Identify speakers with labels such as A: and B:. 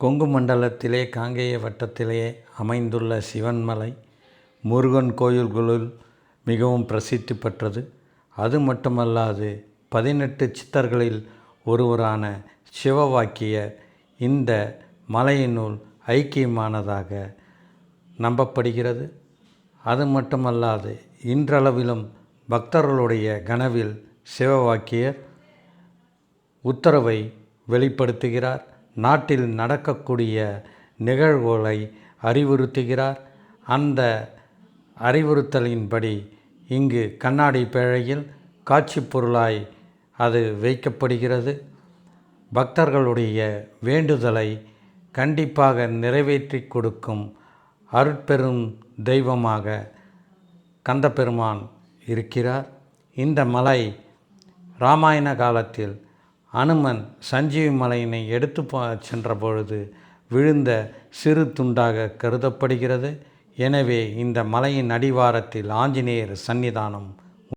A: கொங்கு மண்டலத்திலே காங்கேய வட்டத்திலே அமைந்துள்ள சிவன்மலை முருகன் கோயில்களுள் மிகவும் பிரசித்தி பெற்றது. அது மட்டுமல்லாது 18 சித்தர்களில் ஒருவரான சிவவாக்கியர் இந்த மலையினுள் ஐக்கியமானதாக நம்பப்படுகிறது. அது மட்டுமல்லாது இன்றளவிலும் பக்தர்களுடைய கனவில் சிவவாக்கியர் உத்தரவை வெளிப்படுத்துகிறார். நாட்டில் நடக்கக்கூடிய நிகழ்வுகளை அறிவுறுத்துகிறார். அந்த அறிவுறுத்தலின்படி இங்கு கண்ணாடி பேழையில் காட்சி பொருளாய் அது வைக்கப்படுகிறது. பக்தர்களுடைய வேண்டுதலை கண்டிப்பாக நிறைவேற்றி கொடுக்கும் அருட்பெரும் தெய்வமாக கந்தபெருமான் இருக்கிறார். இந்த மலை இராமாயண காலத்தில் அனுமன் சஞ்சீவி மலையினை எடுத்து சென்ற பொழுது விழுந்த சிறு துண்டாக கருதப்படுகிறது. எனவே இந்த மலையின் அடிவாரத்தில் ஆஞ்சநேயர் சன்னிதானம்